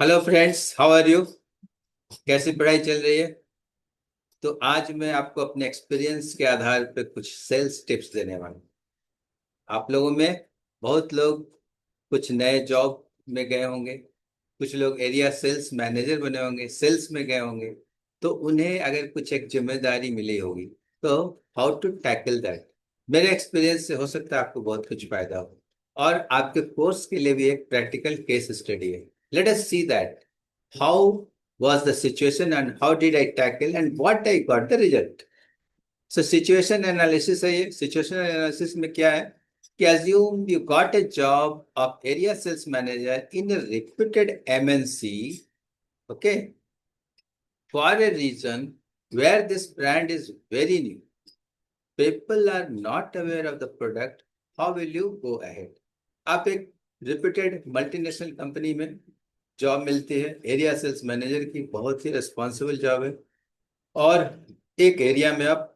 Hello friends, how are you. कैसी पढ़ाई चल रही है? तो आज मैं आपको अपने एक्सपीरियंस के आधार पर कुछ सेल्स टिप्स देने वाला हूँ। आप लोगों में बहुत लोग कुछ नए जॉब में गए होंगे, कुछ लोग एरिया सेल्स मैनेजर बने होंगे, सेल्स में गए होंगे। तो उन्हें अगर कुछ एक जिम्मेदारी मिली होगी, तो हाउ टू टैकल दैट। मेरे एक्सपीरियंस से हो सकता है आपको बहुत कुछ फायदा हो, और आपके कोर्स के लिए भी एक प्रैक्टिकल केस स्टडी है। Late us see that how was the situation and how did I tackle and what I got the result. So situation analysis है। ये सिचुएशन एनालिसिस में क्या है कि assume you got a job of area sales manager in a reputed MNC, okay, for a region where this brand is very new. People are not aware of the product. How will you go ahead? आप एक reputed multinational company में job मिलती है, area sales manager की बहुत ही responsible job है, और एक एरिया में आप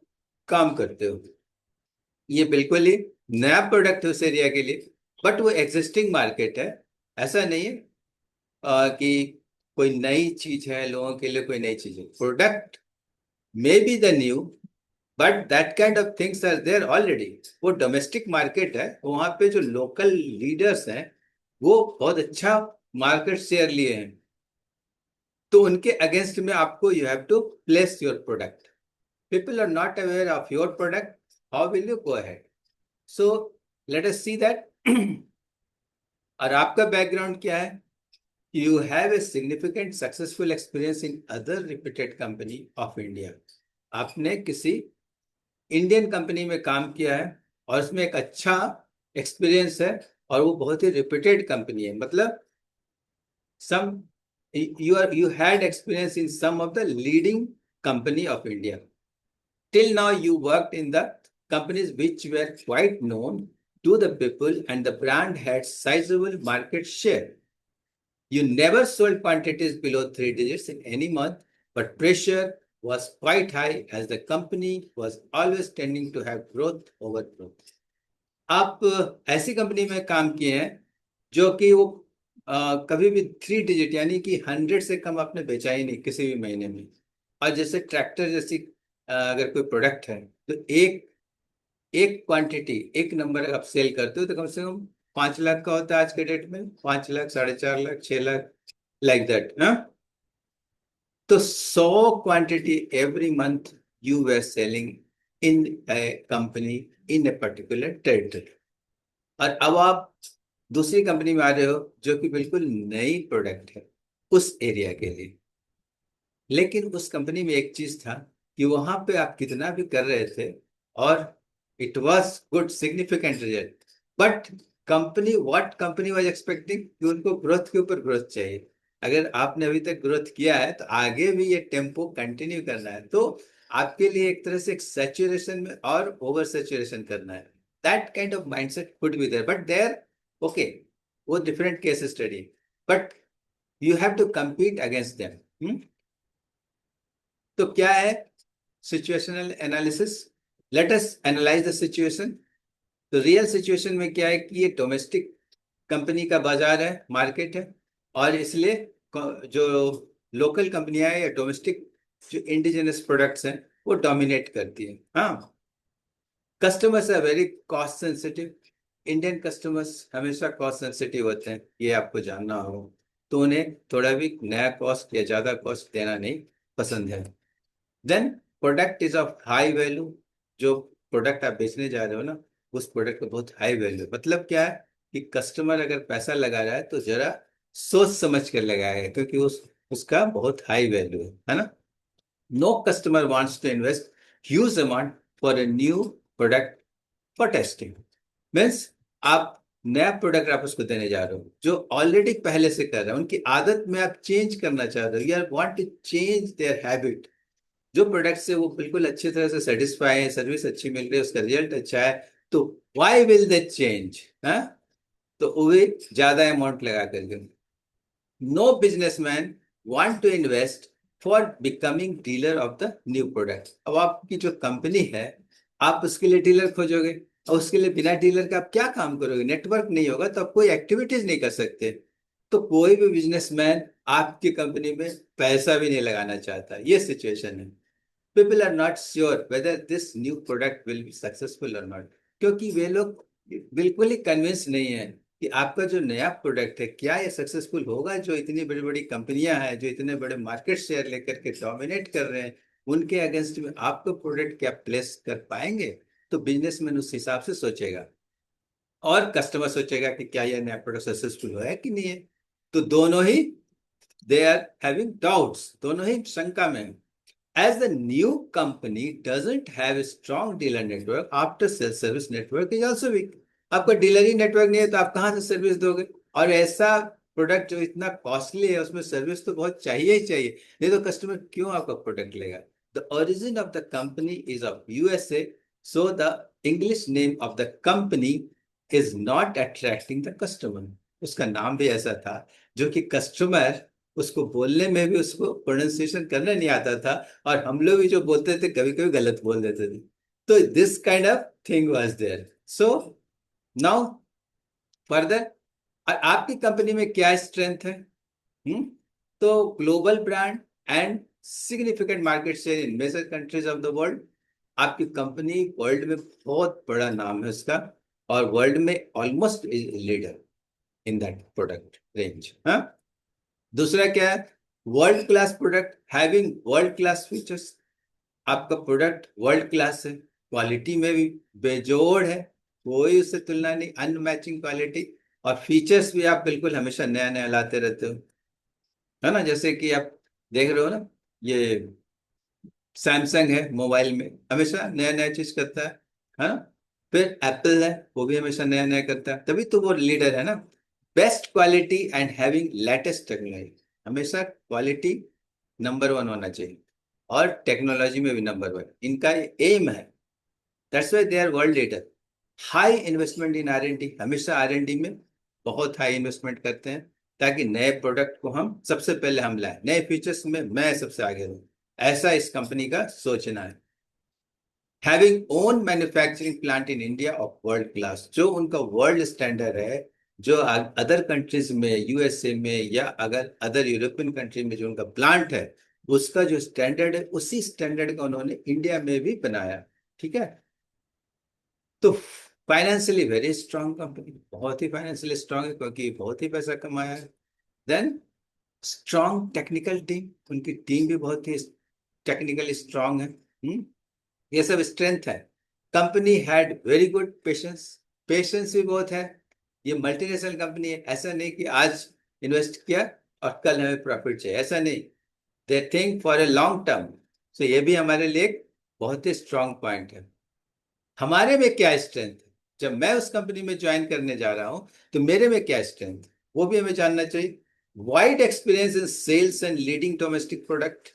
काम करते हो। ये बिल्कुल ही नया प्रोडक्ट है उस एरिया के लिए, बट वो एग्जिस्टिंग मार्केट है। ऐसा नहीं है कि कोई नई चीज है, लोगों के लिए कोई नई चीज है। Product may be the new, but that kind of things are there already. वो डोमेस्टिक मार्केट है, वहां पे जो लोकल लीडर्स हैं वो बहुत अच्छा मार्केट शेयर लिए हैं। तो उनके अगेंस्ट में आपको you have to place your product. People are not aware of your product. How will you go ahead? So let us see that. और आपका बैकग्राउंड क्या है? You have a significant successful experience in other reputed company of India. आपने किसी Indian company में काम किया है और उसमें एक अच्छा एक्सपीरियंस है, और वो बहुत ही रिप्यूटेड कंपनी है। मतलब some you had experience in some of the leading company of India. Till now, you worked in the companies which were quite known to the people and the brand had sizable market share. You never sold quantities below 3 digits in any month, but pressure was quite high as the company was always tending to have growth over growth. आप ऐसी company में काम किए हैं जो कि वो कभी भी 3 डिजिट यानी कि 100 से कम आपने बेचा ही नहीं किसी भी महीने में। और जैसे ट्रैक्टर जैसी अगर कोई प्रोडक्ट है, तो एक एक क्वांटिटी, एक नंबर आप सेल करते हो तो कम से कम 5 लाख का होता है आज के डेट में। 5 लाख, 4.5 लाख, 6 लाख, लाइक दैट। हाँ, तो 100 quantity every month you were selling in a company in a particular territory. और अब आप दूसरी कंपनी में आ रहे हो जो कि बिल्कुल नई प्रोडक्ट है उस एरिया के लिए। लेकिन उस कंपनी में एक चीज था कि वहां पे आप कितना भी कर रहे थे, और it was good significant result, but company what company was expecting कि उनको ग्रोथ के ऊपर ग्रोथ चाहिए। अगर आपने अभी तक ग्रोथ किया है तो आगे भी ये टेम्पो कंटिन्यू करना है, तो आपके लिए एक तरह से एक सैचुरेशन में और ओवर सैचुरेशन करना है। That kind of mindset could be there, but there okay, वो different case study, but you have to compete against them. तो क्या है situational analysis? Let us analyse the situation. तो रियल सिचुएशन में क्या है कि ये डोमेस्टिक कंपनी का बाजार है, मार्केट है, और इसलिए जो लोकल कंपनियां हैं या डोमेस्टिक जो इंडिजिनस प्रोडक्ट्स हैं वो डोमिनेट करती हैं। हाँ, customers are very cost sensitive. Indian customers हमेशा कॉस्ट सेंसिटिव होते हैं, ये आपको जानना हो। तो उन्हें थोड़ा भी नया कॉस्ट या ज्यादा कॉस्ट देना नहीं पसंद है। Then product is of high value. जो प्रोडक्ट आप बेचने जा रहे हो ना, उस प्रोडक्ट का बहुत हाई वैल्यू। मतलब क्या है कि कस्टमर अगर पैसा लगा रहा है तो जरा सोच समझ कर लगाएगा, क्योंकि उसका बहुत हाई वैल्यू है ना। No customer wants to invest huge amount for a new product for testing. Means आप नया प्रोडक्ट आप उसको देने जा रहे हो जो ऑलरेडी पहले से कर रहे हैं, उनकी आदत में आप चेंज करना चाह रहे हो, you are want to change their habit. जो प्रोडक्ट से वो बिल्कुल अच्छी तरह से सेटिस्फाई है, सर्विस अच्छी मिल रही है, उसका रिजल्ट अच्छा है, तो व्हाई विल दे चेंज? हाँ, तो वो ज्यादा अमाउंट लगा करके। No businessman want to invest for becoming dealer of the new product. अब आपकी जो कंपनी है, आप उसके लिए डीलर खोजोगे, और उसके लिए बिना डीलर का आप क्या काम करोगे? नेटवर्क नहीं होगा तो आप कोई एक्टिविटीज नहीं कर सकते। तो कोई भी बिजनेसमैन आपकी कंपनी में पैसा भी नहीं लगाना चाहता। ये सिचुएशन है। People are not sure whether this new product will be successful और नॉट, क्योंकि वे लोग बिल्कुल ही कन्विंस नहीं है कि आपका जो नया प्रोडक्ट है क्या ये सक्सेसफुल होगा। जो इतनी बड़ी बड़ी कंपनियां हैं, जो इतने बड़े मार्केट शेयर लेकर के डोमिनेट कर रहे हैं, उनके अगेंस्ट में आपका प्रोडक्ट क्या प्लेस कर पाएंगे। तो बिजनेसमैन उस हिसाब से सोचेगा, और कस्टमर सोचेगा कि क्या यह नया प्रोडक्ट सक्सेसफुल हुआ है कि नहीं है। तो दोनों ही दे आर हैविंग डाउट्स, दोनों ही शंका में हैं। As the new company doesn't have a strong dealer network, after sales service network is also weak. आपका डीलर ही नेटवर्क नहीं है तो आप कहाँ से सर्विस दोगे। और ऐसा प्रोडक्ट जो इतना कॉस्टली है उसमें सर्विस तो बहुत चाहिए ही चाहिए, नहीं तो कस्टमर क्यों आपका प्रोडक्ट लेगा। The origin of the company is of USA, so the English name of the company is not attracting the customer. उसका नाम भी ऐसा था जो कि कस्टमर उसको बोलने में भी उसको प्रोनाउंसिएशन करना नहीं आता था, और हम लोग भी जो बोलते थे कभी कभी गलत बोल देते थे। तो this kind of thing was there. So now further, आपकी कंपनी में क्या स्ट्रेंथ है? हम्म तो global brand and significant market share in major countries of the world. आपकी कंपनी वर्ल्ड में बहुत बड़ा नाम है उसका, और वर्ल्ड में almost leader in that product range. हाँ, दूसरा क्या है? World class product having world class features. आपका प्रोडक्ट वर्ल्ड क्लास है, क्वालिटी में भी बेजोड़ है, कोई उससे तुलना नहीं, अनमैचिंग क्वालिटी। और फीचर्स भी आप बिल्कुल हमेशा नया नया लाते रहते हो, है ना। जैसे कि आप देख रहे हो ना, ये सैमसंग है, मोबाइल में हमेशा नया नया चीज करता है ना। फिर एप्पल है, वो भी हमेशा नया नया करता है, तभी तो वो लीडर है ना। Best quality and having latest technology. हमेशा क्वालिटी नंबर वन होना चाहिए, और टेक्नोलॉजी में भी नंबर वन इनका एम है। That's why they are world leader. High investment in R&D, हमेशा R&D में बहुत हाई इन्वेस्टमेंट करते हैं, ताकि नए प्रोडक्ट को हम सबसे पहले हम लाएं, नए फीचर्स में मैं सबसे आगे रहूं। ऐसा इस कंपनी का सोचना है। Having own manufacturing plant in India of world class, जो उनका वर्ल्ड स्टैंडर्ड है, जो अदर कंट्रीज में, यूएसए में, या अगर अदर यूरोपियन कंट्री में जो उनका प्लांट है, उसका जो स्टैंडर्ड है उसी स्टैंडर्ड का उन्होंने इंडिया में भी बनाया। ठीक है। तो फाइनेंशियली वेरी स्ट्रांग कंपनी, बहुत ही फाइनेंशियली स्ट्रांग है क्योंकि बहुत ही पैसा कमाया है। देन स्ट्रांग टेक्निकल टीम, उनकी टीम भी बहुत ही टेक्निकली स्ट्रांग है। ये सब स्ट्रेंथ है। Company had very good patience, patience भी बहुत है। ये मल्टीनेशनल कंपनी है, ऐसा नहीं कि आज इन्वेस्ट किया और कल हमें प्रॉफिट चाहिए, ऐसा नहीं। They think for a long term. So ये भी हमारे लिए एक बहुत ही स्ट्रांग पॉइंट है। हमारे में क्या स्ट्रेंथ है, जब मैं उस कंपनी में ज्वाइन करने जा रहा हूं तो मेरे में क्या स्ट्रेंथ, वो भी हमें जानना चाहिए। Wide experience in sales and leading domestic product.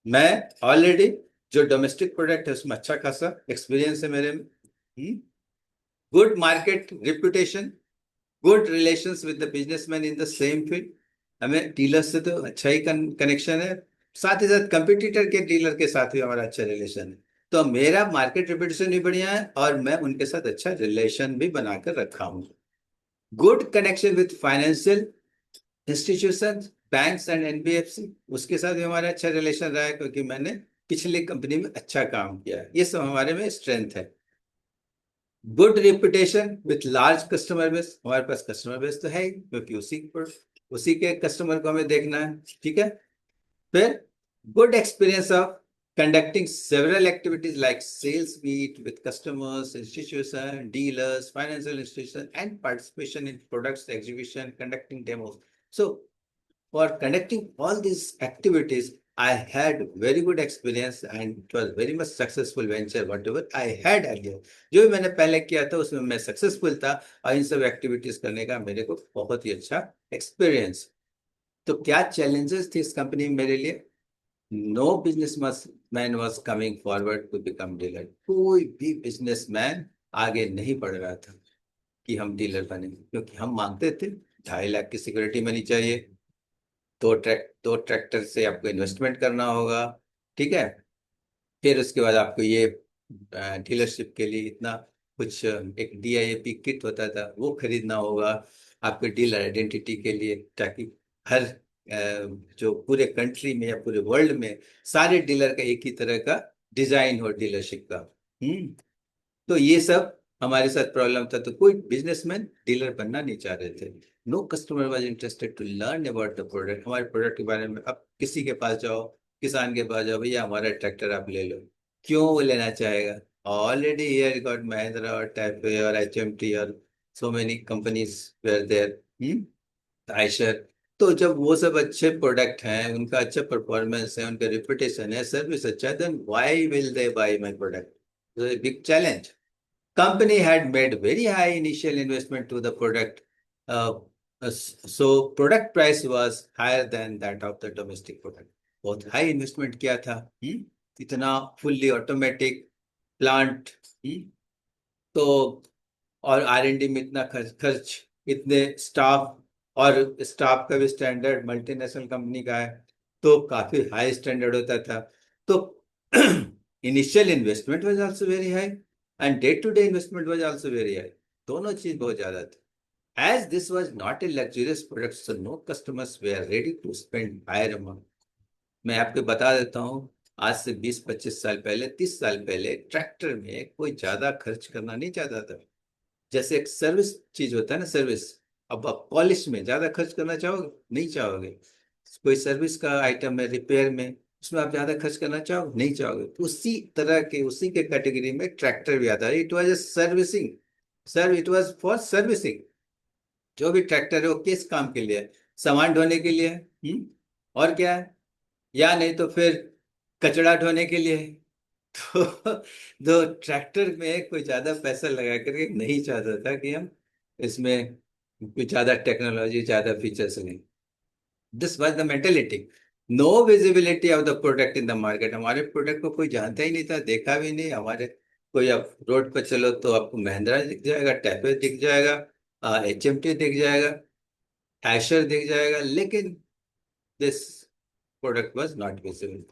मैं ऑलरेडी जो डोमेस्टिक प्रोडक्ट है उसमें अच्छा खासा एक्सपीरियंस है मेरे में। Good market reputation, good relations with the businessman in the same field. हमें डीलर से तो अच्छा ही कनेक्शन है, साथ ही साथ कंपटीटर के डीलर के साथ भी हमारा अच्छा रिलेशन है। तो मेरा मार्केट रिप्यूटेशन भी बढ़िया है, और मैं उनके साथ अच्छा रिलेशन भी बनाकर रखा हूँ। Good connection with financial institution, banks and NBFC, उसके साथ भी हमारा अच्छा रिलेशन रहा है, क्योंकि मैंने पिछली कंपनी में अच्छा काम किया है। ये सब हमारे में स्ट्रेंथ है। Good reputation with large customer base, हमारे पास कस्टमर बेस तो है ही, क्योंकि उसी के कस्टमर को हमें देखना है। ठीक है। फिर good experience of conducting several activities like sales meet with customers, institution, dealers, financial institution, and participation in products exhibition, conducting demos. So for conducting all these activities, I had very good experience, and it was very much successful venture whatever I had earlier. जो भी मैंने पहले किया था उसमें मैं successful था, और इन सब एक्टिविटीज करने का मेरे को बहुत ही अच्छा एक्सपीरियंस। तो क्या चैलेंजेस थे इस कंपनी में मेरे लिए? No business man was coming forward to become dealer. कोई भी बिजनेसमैन आगे नहीं बढ़ रहा था कि हम डीलर बने, क्योंकि हम मांगते थे 2.5 लाख की सिक्योरिटी मनी चाहिए, दो ट्रैक्टर से आपको इन्वेस्टमेंट करना होगा। ठीक है। फिर उसके बाद आपको ये डीलरशिप के लिए इतना कुछ, एक DIAP किट होता था वो खरीदना होगा। आपके डीलर आइडेंटिटी के लिए, ताकि हर जो पूरे कंट्री में या पूरे वर्ल्ड में सारे डीलर का एक ही तरह का डिजाइन हो डीलरशिप का। तो ये सब हमारे साथ प्रॉब्लम था, तो कोई बिजनेसमैन डीलर बनना नहीं चाह रहे थे। No customer was interested to learn about the product, हमारे प्रोडक्ट के बारे में। अब किसी के पास जाओ, किसान के पास जाओ, भैया हमारा ट्रैक्टर आप ले लो, क्यों वो लेना चाहेगा? ऑलरेडी हियर गॉट महिंद्रा और टाइपे और एचएमटी और so many companies were there, Eicher. तो जब वो सब अच्छे प्रोडक्ट हैं, उनका अच्छा परफॉर्मेंस है, उनका रिपुटेशन है, सर्विस अच्छा है, then why will they buy my product? Big challenge. Company had made very high initial investment to the product, uh, so product price was higher than that of the domestic product. बहुत high investment किया था। इतना fully automatic plant, तो और R&D में इतना खर्च खर्च, इतने स्टाफ, और स्टाफ का भी स्टैंडर्ड मल्टीनेशनल कंपनी का है, तो काफी हाई स्टैंडर्ड होता था। तो initial investment was also very high and day to day investment was also very high. दोनों चीज बहुत ज्यादा थी। As this was not a luxurious product, so no customers were ready to spend higher amount. मैं आपको बता देता हूँ, आज से 20-25 साल पहले, 30 साल पहले ट्रैक्टर में कोई ज्यादा खर्च करना नहीं चाहता था। जैसे एक सर्विस चीज होता है ना, सर्विस, अब आप पॉलिश में ज्यादा खर्च करना चाहोगे? नहीं चाहोगे। कोई सर्विस का आइटम है, रिपेयर में, उसमें आप ज्यादा खर्च करना चाहोगे? नहीं चाहोगे। उसी तरह के, उसी के कैटेगरी में ट्रैक्टर भी आता है। It was a servicing, sir, it was for servicing. जो भी ट्रैक्टर है वो किस काम के लिए है? सामान ढोने के लिए है, और क्या है? या नहीं तो फिर कचरा ढोने के लिए है। तो ट्रैक्टर में कोई ज्यादा पैसा लगा करके नहीं चाहता था कि हम इसमें कुछ ज्यादा टेक्नोलॉजी, ज्यादा फीचर्स लें। This was the mentality. No visibility of the product in the market, हमारे प्रोडक्ट को कोई जानता ही नहीं था, देखा भी नहीं हमारे। कोई आप रोड पर चलो तो आपको महिंद्रा दिख जाएगा, टैपे दिख जाएगा, एचएमटी दिख जाएगा, एशर दिख जाएगा, लेकिन this product was not visible.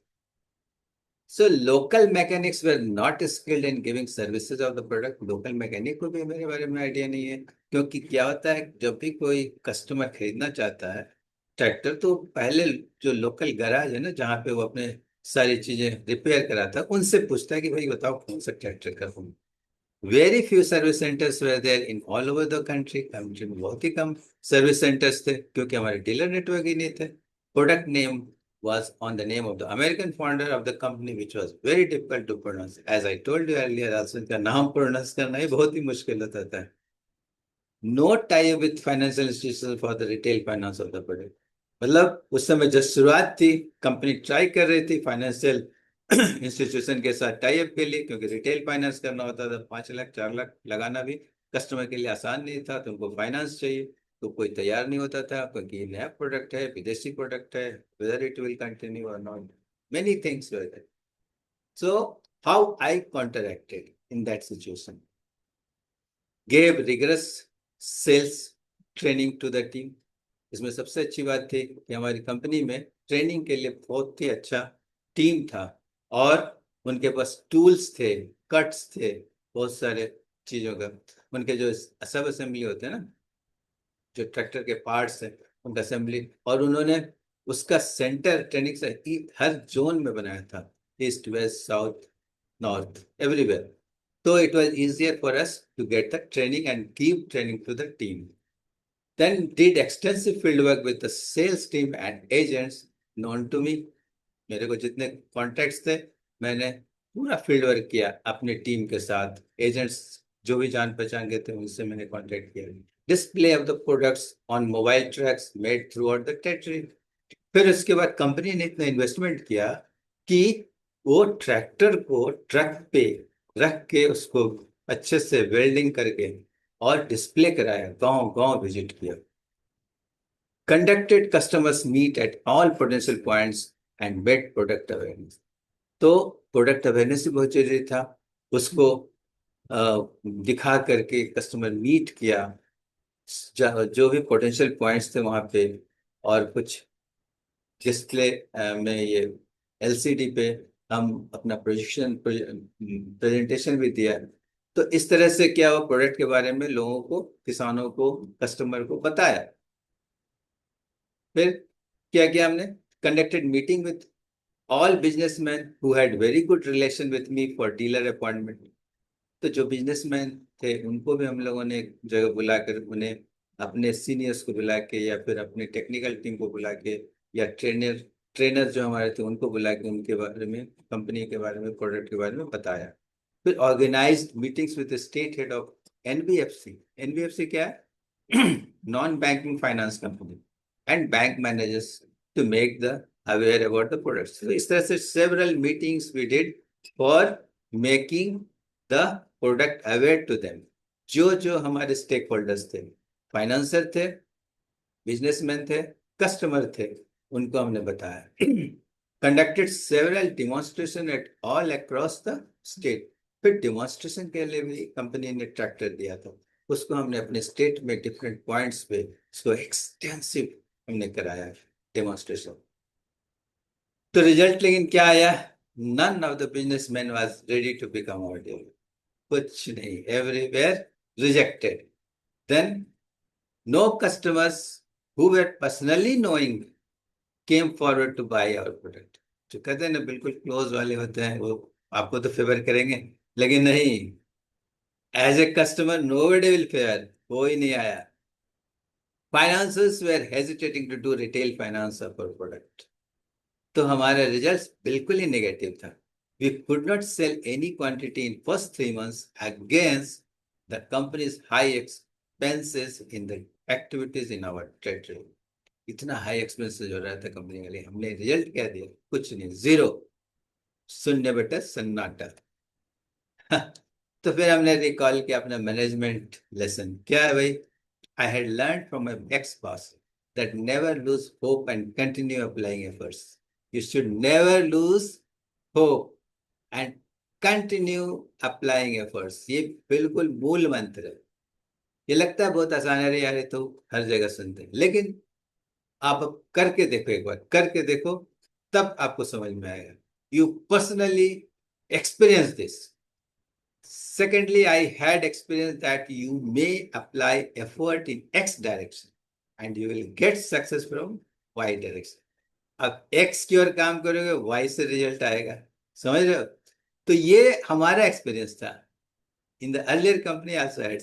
So local mechanics were not skilled in giving services of the product. Local mechanic को भी मेरे बारे में आइडिया नहीं है, क्योंकि क्या होता है, जब भी कोई कस्टमर खरीदना चाहता है ट्रैक्टर, तो पहले जो लोकल गैराज है ना, जहाँ पे वो अपने सारी चीजें रिपेयर कराता है, उनसे पूछता है कि भाई बताओ कौन सा ट्रैक्टर का हूँ। Very few service centres were there in all over the country, country में बहुत ही कम सर्विस सेंटर्स थे, क्योंकि हमारे डीलर नेटवर्क ही नहीं थे। Product name was on the name of the American founder of the company, which was very difficult to pronounce. As I told you earlier, also इनका नाम pronounce करना ही बहुत ही मुश्किल होता था। No tie with financial institution for the retail finance of the product, मतलब उस समय जब शुरुआत थी, कंपनी ट्राई कर रही थी फाइनेंशियल इंस्टीट्यूशन के साथ टाई अप के लिए, क्योंकि रिटेल फाइनेंस करना होता था, 5 लाख 4 लाख लगाना भी कस्टमर के लिए आसान नहीं था, तो उनको फाइनेंस चाहिए, तो कोई तैयार नहीं होता था, क्योंकि ये नया प्रोडक्ट है, विदेशी प्रोडक्ट है, वेदर इट विल कंटिन्यू और not, many things were there. So how I counteracted in that situation? Gave rigorous sales training to the team. इसमें सबसे अच्छी बात थी कि हमारी कंपनी में ट्रेनिंग के लिए बहुत ही अच्छा टीम था, और उनके पास टूल्स थे, कट्स थे, बहुत सारे चीज़ों का। उनके जो सब असेंबली होते हैं ना, जो ट्रैक्टर के पार्ट्स हैं, उनका असेंबली, और उन्होंने उसका सेंटर ट्रेनिंग से हर जोन में बनाया था, east west south north everywhere. So it was easier for us to get the training and give training to the team. Then did extensive field work with the sales team and agents known to me. मेरे को जितने contacts थे, मैंने पूरा field work किया अपनी team के साथ। एजेंट्स जो भी जान पहचान के थे, उनसे मैंने कांटेक्ट किया। Display of the products on mobile trucks made through out the territory. फिर उसके बाद कंपनी ने इतना इन्वेस्टमेंट किया कि वो ट्रैक्टर को ट्रक पे रख के उसको अच्छे से वेल्डिंग करके और डिस्प्ले कराया, गांव गांव विजिट किया। Conducted customers meet at all potential points and made product awareness. तो प्रोडक्ट अवेयरनेस भी बहुत जरूरी था, उसको दिखा करके कस्टमर मीट किया, जो भी पोटेंशियल पॉइंट्स थे वहां पे, और कुछ डिस्प्ले में ये एलसीडी पे हम अपना प्रोजेक्शन प्रेजेंटेशन भी दिया। तो इस तरह से क्या हुआ, प्रोडक्ट के बारे में लोगों को, किसानों को, कस्टमर को बताया। फिर क्या किया हमने, conducted meeting with all businessman who had very good relation with me for dealer appointment. तो जो बिजनेसमैन थे उनको भी हम लोगों ने एक जगह बुलाकर, उन्हें अपने सीनियर्स को बुला के या फिर अपने टेक्निकल टीम को बुला के या ट्रेनर ट्रेनर जो हमारे थे उनको बुला के उनके बारे में, कंपनी के बारे में, प्रोडक्ट के बारे में बताया। फिर organized meetings with state head of NBFC. NBFC क्या है? Non banking finance company and bank managers to make the aware about the products. तो इस तरह से several meetings we did for making the product aware to them. जो जो हमारे stakeholders थे, फाइनेंसर थे, बिजनेसमैन थे, कस्टमर थे, उनको हमने बताया। Conducted several demonstration at all across the state. फिर डिमॉन्स्ट्रेशन के लिए भी कंपनी ने ट्रैक्टर दिया था, उसको हमने अपने स्टेट में डिफरेंट पॉइंट्स पे उसको एक्सटेंसिव हमने कराया डेमोन्स्ट्रेशन। तो रिजल्ट लेकिन क्या आया, none of the businessman was ready to become our dealer. कुछ नहीं, everywhere rejected. Then no customers who were personally knowing came forward to buy our product. जो कहते हैं ना बिल्कुल क्लोज वाले होते हैं, वो आपको तो फेवर करेंगे, लेकिन नहीं, as a customer nobody will favour, कोई नहीं आया। Financers were hesitating to do retail finance of our product. तो हमारा रिजल्ट बिल्कुल ही नेगेटिव था। We could not sell any quantity in first 3 months against the companies high expenses in the activities in our territory. इतना high expenses हो रहा था company के लिए, हमने रिजल्ट क्या दिया, कुछ नहीं, जीरो, शून्य बेटा सन्नाटा। तो फिर हमने रिकॉल किया अपना मैनेजमेंट लेसन, क्या है भाई, I had learned from my ex-boss that never lose hope and continue applying efforts. You should never lose hope and continue applying efforts. ये बिल्कुल मूल मंत्र है। ये लगता है बहुत आसान है, यार ये तो हर जगह सुनते हैं, लेकिन आप अब करके देखो, एक बार करके देखो, तब आपको समझ में आएगा। You personally experience this. Secondly, I had experienced that you may apply effort in X direction and you will get success from Y direction. अब X की ओर काम करोगे, Y से रिजल्ट आएगा, समझ रहे हो? तो ये हमारा एक्सपीरियंस था। In the earlier company also had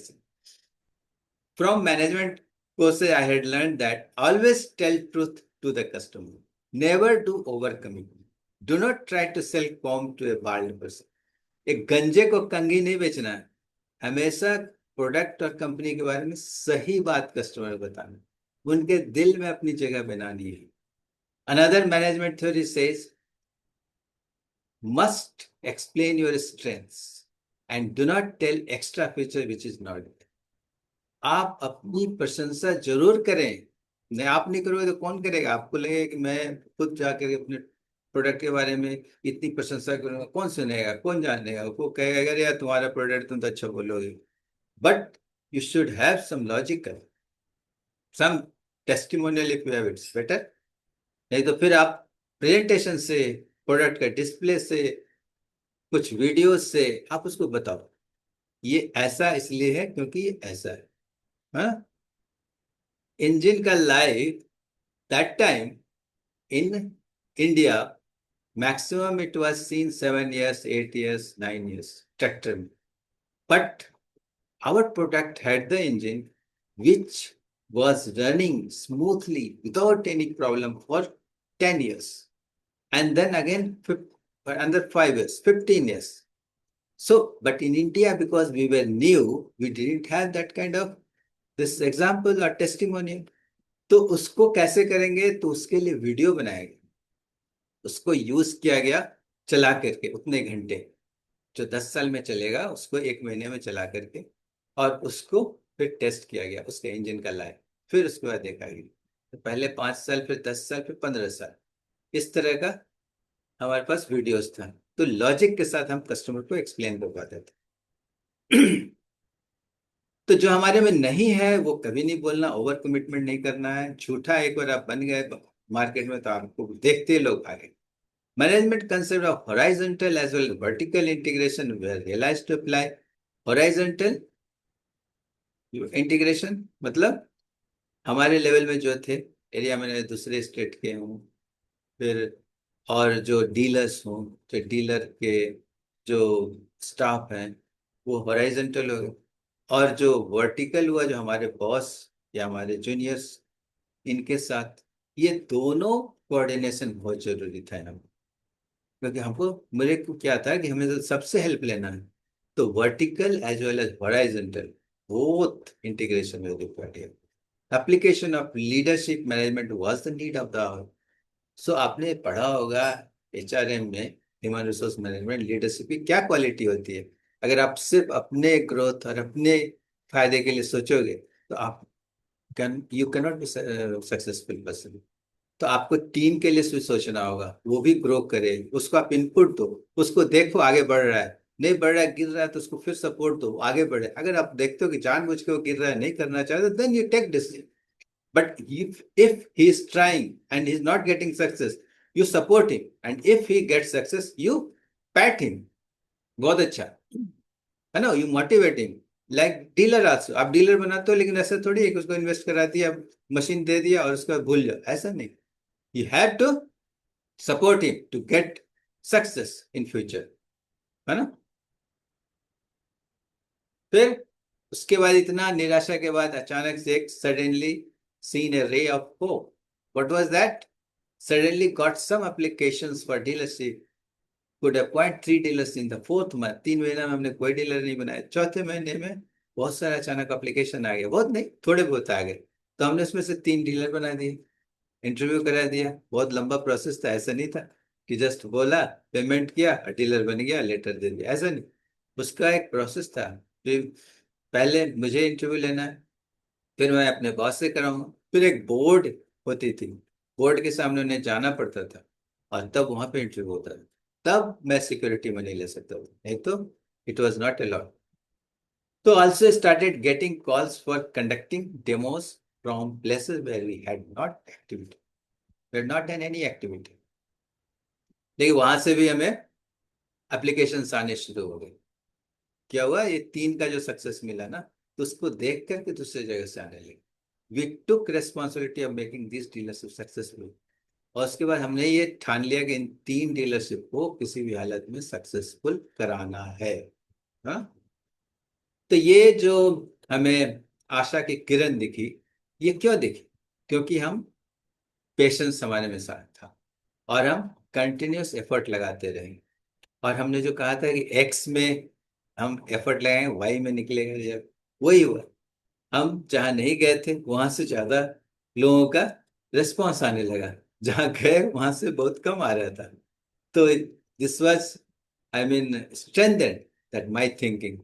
from management courses I had learned that always tell truth to the customer. Never do over commitment. Do not try to sell comb to a bald person. एक गंजे को कंघी नहीं बेचना है, हमेशा product और company के बारे में सही बात कस्टमर को बताना, उनके दिल में अपनी जगह बनानी है। Another management theory says must explain your strengths and do not tell extra feature which is not. आप अपनी प्रशंसा जरूर करें, नहीं आप नहीं करोगे तो कौन करेगा? आपको लगेगा कि मैं खुद जाकर अपने प्रोडक्ट के बारे में इतनी प्रशंसा करूंगा, कौन सुनेगा, कौन जानेगा? वो कहेगा अरे यार तुम्हारा प्रोडक्ट तुम तो अच्छा बोलोगे। But you should have some logical, some testimonial, if you have it's better. नहीं तो फिर आप प्रेजेंटेशन से, प्रोडक्ट का डिस्प्ले से, कुछ वीडियो से आप उसको बताओ ये ऐसा इसलिए है क्योंकि ये ऐसा है। हाँ, इंजन का life that time in India maximum it was seen 7 years, 8 years, 9 years tractor में। But our product had the engine which was running smoothly without any problem for 10 years. And then again, for another 5 years, 15 years. So, but in India, because we were new, we didn't have that kind of this example or testimonial. तो उसको कैसे करेंगे? तो उसके लिए video बनाया गया, उसको यूज किया गया चला करके उतने घंटे, जो 10 साल में चलेगा उसको 1 महीने में चला करके, और उसको फिर टेस्ट किया गया उसके इंजन का लाइफ, फिर उसके बाद देखा गया। तो पहले 5 साल, फिर 10 साल, फिर 15 साल, इस तरह का हमारे पास वीडियोस था। तो लॉजिक के साथ हम कस्टमर को एक्सप्लेन कर पाते थे। तो जो हमारे में नहीं है वो कभी नहीं बोलना, ओवर कमिटमेंट नहीं करना है। झूठा एक बार आप बन गए मार्केट में तो आपको देखते ही लोग भागे। Management concept of horizontal as well as vertical integration were realized to apply. Horizontal integration मतलब हमारे लेवल में जो थे एरिया में दूसरे स्टेट के हों, फिर और जो डीलर्स हों, जो डीलर के जो स्टाफ हैं वो हॉराइजॉन्टल हो गए। और जो वर्टिकल हुआ जो हमारे बॉस या हमारे जूनियर्स, इनके साथ ये दोनों कोऑर्डिनेशन बहुत जरूरी था हम, क्योंकि हमको मेरे को क्या था कि हमें तो सबसे हेल्प लेना है। तो vertical as well as horizontal both integration में required. Application of leadership management was the need of the hour. सो आपने पढ़ा होगा एचआरएम में, ह्यूमन रिसोर्स मैनेजमेंट लीडरशिप की क्या क्वालिटी होती है। अगर आप सिर्फ अपने ग्रोथ और अपने फायदे के लिए सोचोगे तो आप you can not be successful person. तो आपको टीम के लिए सोचना होगा, वो भी ग्रो करे, उसको आप इनपुट दो, उसको देखो आगे बढ़ रहा है, नहीं बढ़ रहा है, गिर रहा है, तो उसको फिर सपोर्ट दो आगे बढ़े। अगर आप देखते हो कि जानबूझ के वो गिर रहा है, नहीं करना चाहते, then you take decision. But if he is trying and he is not getting success, you support him. And if he gets success, you pat him. बहुत अच्छा है ना, you motivate him. Like dealer also, आप dealer बनाते हो, लेकिन ऐसा थोड़ी है कि उसको इन्वेस्ट करा दिया, मशीन दे दिया और उसको भूल जाओ, ऐसा नहीं। You have to support him to get success in future, है ना। फिर उसके बाद इतना निराशा के बाद अचानक से एक suddenly seen a ray of hope. What was that? Suddenly got some applications for dealership. Could appoint 3 dealers in the fourth month. 3 महीना में हमने कोई डीलर नहीं बनाया, चौथे महीने में बहुत सारे अचानक एप्लीकेशन आ गए, बहुत नहीं थोड़े बहुत आ गए। तो हमने उसमें से 3 डीलर बना दिए, इंटरव्यू करा दिया। बहुत लंबा प्रोसेस था, ऐसा नहीं था कि जस्ट बोला, पेमेंट किया और डीलर बन गया, लेटर दे दिया, ऐसा नहीं। उसका एक प्रोसेस था। फिर पहले मुझे इंटरव्यू लेना है, फिर मैं अपने बॉस से कराऊंगा, फिर एक बोर्ड होती थी, बोर्ड के सामने उन्हें जाना पड़ता था, और तब वहां पे इंटरव्यू होता था। तब मैं सिक्योरिटी मनी ले सकता था, नहीं तो इट वॉज नॉट अलाउड। तो also started getting calls for conducting demos from places where we had not activity, we had not done any activity. लेकिन वहां से भी हमें एप्लीकेशन आने शुरू हो गए। क्या हुआ, ये 3 का जो सक्सेस मिला ना, तो उसको देख करके दूसरे जगह से आने लगे। We took responsibility of making this dealership successful. और उसके बाद हमने ये ठान लिया कि इन 3 डीलरशिप को किसी भी हालत में सक्सेसफुल कराना है। हाँ, तो ये जो हमें आशा की किरण दिखी, ये क्यों दिखी? क्योंकि हम पेशेंस हमारे में साथ था, और हम कंटिन्यूस एफर्ट लगाते रहे। और हमने जो कहा था कि एक्स में हम एफर्ट लगाएंगे, वाई में निकलेगा जब, वही हुआ। हम जहाँ नहीं गए थे वहां से ज्यादा लोगों का रिस्पॉन्स आने लगा, जहाँ गए वहां से बहुत कम आ रहा था। तो this was, I mean, strengthened that my thinking.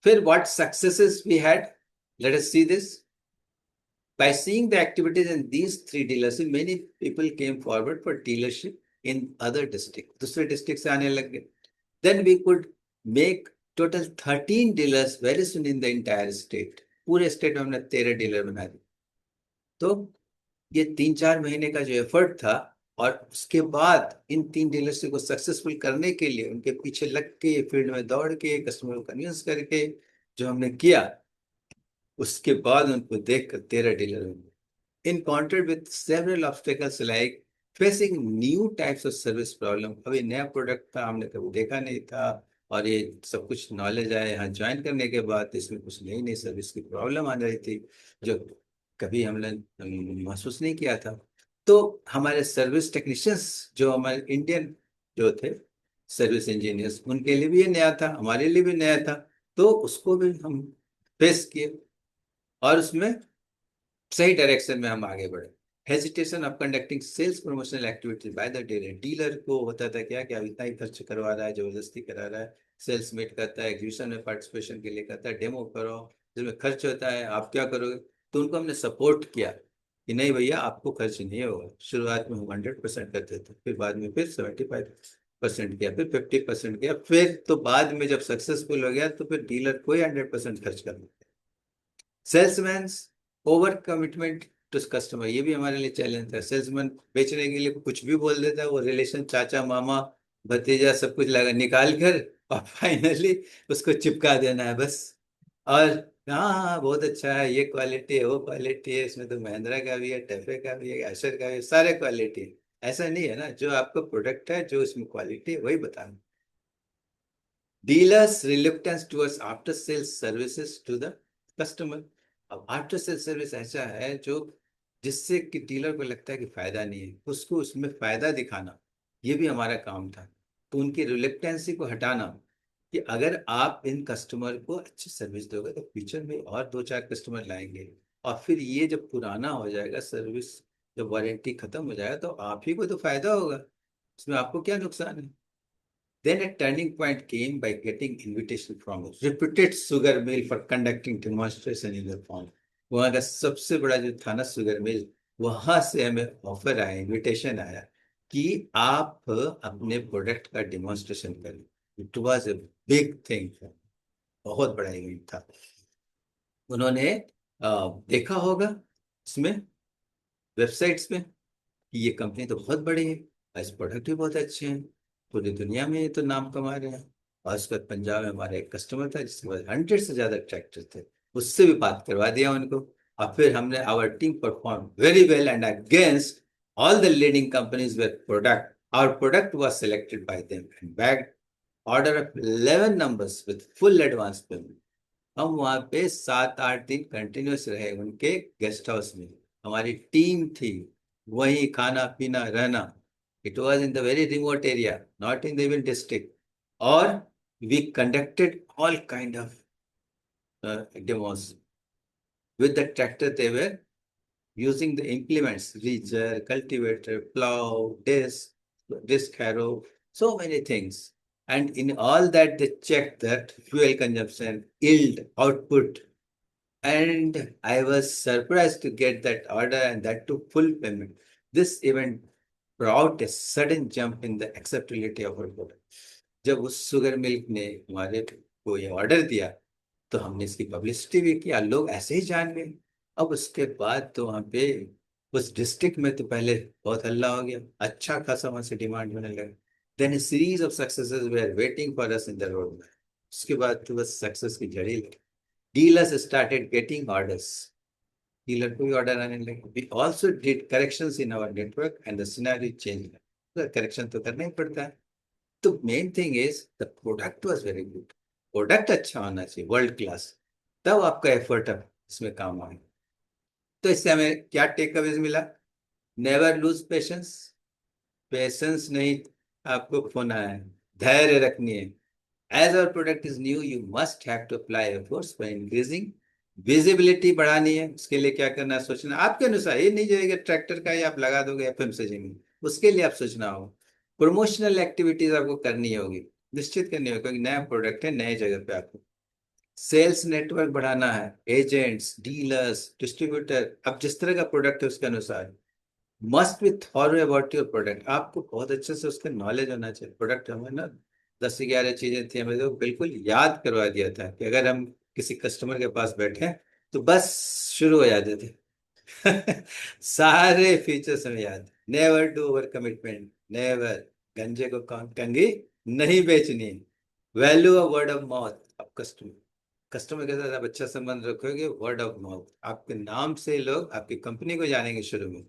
फिर what successes we had, let us see this. By seeing the activities in these 3 dealerships, many people came forward for dealership in other districts. दूसरे district से आने लग गए। Then we could make total 13 dealers very soon in the entire state. पूरे state में हमने 13 dealer बना दिए। तो ये 3-4 महीने का जो एफर्ट था, और उसके बाद इन 3 डीलरशिप को सक्सेसफुल करने के लिए उनके पीछे लग के, फील्ड में दौड़ के, कस्टमर को कन्विंस करके जो हमने किया, उसके बाद उनको देख कर 13 डीलर बने। encountered with several obstacles like facing new types of service problem। अभी नया प्रोडक्ट था, हमने कभी देखा नहीं था, और ये सब कुछ नॉलेज आया यहाँ ज्वाइन करने के बाद, इसमें कुछ नई नई सर्विस की प्रॉब्लम आ रही थी जो कभी हमने महसूस नहीं किया था। तो हमारे सर्विस टेक्नीशियंस, जो हमारे इंडियन जो थे सर्विस इंजीनियर्स, उनके लिए भी ये नया था, हमारे लिए भी नया था। तो उसको भी हम फेस किए, और उसमें सही डायरेक्शन में हम आगे बढ़े। Hesitation of conducting sales promotional activities by the dealer. Dealer को होता था क्या, क्या इतना ही खर्च करवा रहा है, जबरदस्ती करा रहा है, सेल्स मीट करता है, एग्जीबिशन में पार्टिसिपेशन के लिए करता है, डेमो करो, जिसमें खर्च होता है, आप क्या करोगे। तो उनको हमने सपोर्ट किया कि नहीं भैया, आपको खर्च नहीं होगा। शुरुआत में हम 100% करते थे, फिर बाद में फिर 75% किया, फिर 50% किया, फिर तो बाद में जब सक्सेसफुल हो गया तो फिर डीलर को ही 100% खर्च करना। Salesman over commitment to customer, ये भी हमारे लिए चैलेंज था। सेल्समैन बेचने के लिए कुछ भी बोल देता है, वो रिलेशन चाचा मामा भतीजा सब कुछ लगा निकाल कर, और फाइनली उसको चिपका देना है बस। और हाँ हाँ बहुत अच्छा है, ये क्वालिटी है, वो क्वालिटी है, इसमें तो महिंद्रा का भी है, टेफे का भी है, एशर का भी है, सारे क्वालिटी है। ऐसा नहीं है ना, जो आपका प्रोडक्ट है, जो इसमें क्वालिटी है वही बताना। Dealers reluctance towards after sales services to the customer. अब आफ्टर सेल सर्विस ऐसा है जो, जिससे कि डीलर को लगता है कि फायदा नहीं है, उसको उसमें फायदा दिखाना, ये भी हमारा काम था। तो उनकी रिलुक्टेंसी को हटाना, कि अगर आप इन कस्टमर को अच्छी सर्विस दोगे तो फ्यूचर में और दो चार कस्टमर लाएंगे, और फिर ये जब पुराना हो जाएगा सर्विस, जब वारंटी खत्म हो जाएगा, तो आप ही को तो फायदा होगा, इसमें आपको क्या नुकसान है। Then a turning point came by getting invitation from a reputed sugar mill for conducting demonstration in their farm. वहाँ का सबसे बड़ा जो था ना शुगर मिल, वहां से हमें ऑफर आया, इनविटेशन आया कि आप अपने प्रोडक्ट का डेमोन्स्ट्रेशन करें। It was a big thing, बहुत बड़ा इवेंट था। उन्होंने देखा होगा इसमें, वेबसाइट्स में, कि ये कंपनी तो बहुत बड़ी है, और इस प्रोडक्ट भी बहुत अच्छे हैं, पूरी दुनिया में ये तो नाम कमा रहे हैं। और उसके बाद पंजाब में हमारा एक कस्टमर था जिसके पास 100 से ज्यादा ट्रैक्टर थे, उससे भी बात करवा दिया उनको। और फिर हमने, our team perform very well and against all the leading companies with product, our product was selected by them and bag order of 11 numbers with full advance payment. हम वहां पे 7 8 दिन कंटिन्यूस रहे उनके गेस्ट हाउस में, हमारी team थी, वही खाना पीना रहना। It was in the very remote area, not in the even district. और we conducted all kind of demos with the tractor, they were using the implements, reacher, cultivator, plow, disc harrow, so many things. And in all that, they checked that fuel consumption, yield, output. And I was surprised to get that order, and that to full payment. This event brought a sudden jump in the acceptability of our product. जब उस sugar milk ने हमारे को ये order दिया, तो हमने इसकी पब्लिसिटी भी किया, लोग ऐसे ही जान गए। अब उसके बाद तो वहाँ पे उस डिस्ट्रिक्ट में तो पहले बहुत हल्ला हो गया, अच्छा खासा वहां से डिमांड होने लगा। Then series of successes were waiting for us in the road. उसके बाद तो बस सक्सेस की जड़ी लगी। Dealers started getting orders, dealer को भी ऑर्डर आने लगे। We also did corrections in our network and the scenario change. Correction तो करना ही पड़ता है। तो main thing is the product was very good, product अच्छा होना चाहिए, वर्ल्ड क्लास, तब आपका एफर्ट इसमें काम आए। तो इससे हमें क्या टेक अवेज मिला? नेवर लूज पेशेंस, पेशेंस नहीं आपको खोना है, धैर्य रखनी है। As our product is new, you must have to apply efforts for increasing visibility, बढ़ानी है। उसके लिए क्या करना है, सोचना आपके अनुसार, ये नहीं जाएगा ट्रैक्टर का ही आप लगा दोगे एफएम से जमीन, उसके लिए आप सोचना होगा। प्रमोशनल एक्टिविटीज आपको करनी होगी, निश्चित करनी होगी, क्योंकि नया प्रोडक्ट है, नए जगह पे आपको सेल्स नेटवर्क बढ़ाना है, एजेंट्स, डीलर्स, डिस्ट्रीब्यूटर, अब जिस तरह का प्रोडक्ट है उसके अनुसार। Must be thorough about your product, आपको बहुत अच्छे से उसका नॉलेज होना चाहिए। प्रोडक्ट हमें ना 10 11 चीजें थी, हमें तो बिल्कुल याद करवा दिया था कि अगर हम किसी कस्टमर के पास बैठे तो बस शुरू हो जाते थे। सारे फीचर्स हमें याद। Never do over commitment, never, गंजे को कंगी नहीं बेचनी। Value of word of mouth, आप कस्टमर, कस्टमर के साथ आप अच्छा संबंध रखोगे, वर्ड ऑफ माउथ, आपके नाम से लोग आपकी कंपनी को जानेंगे शुरू में।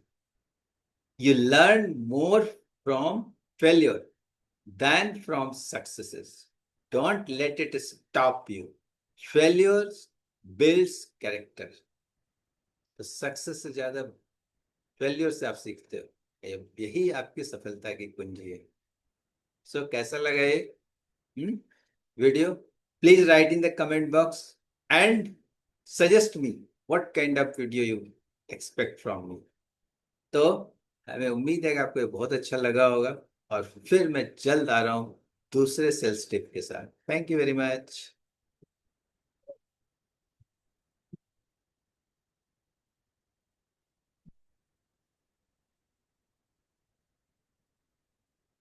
You learn more from failure than from successes. Don't let it stop you. Failures builds character. तो सक्सेस से ज्यादा फेल्योर से आप सीखते हो, यही आपकी सफलता की कुंजी है। सो कैसा लगा ये video? Please right in the comment box and suggest me what kind of video you expect from me. तो हमें उम्मीद है कि आपको ये बहुत अच्छा लगा होगा, और फिर मैं जल्द आ रहा हूँ दूसरे सेल्स टिप के साथ। Thank you very much.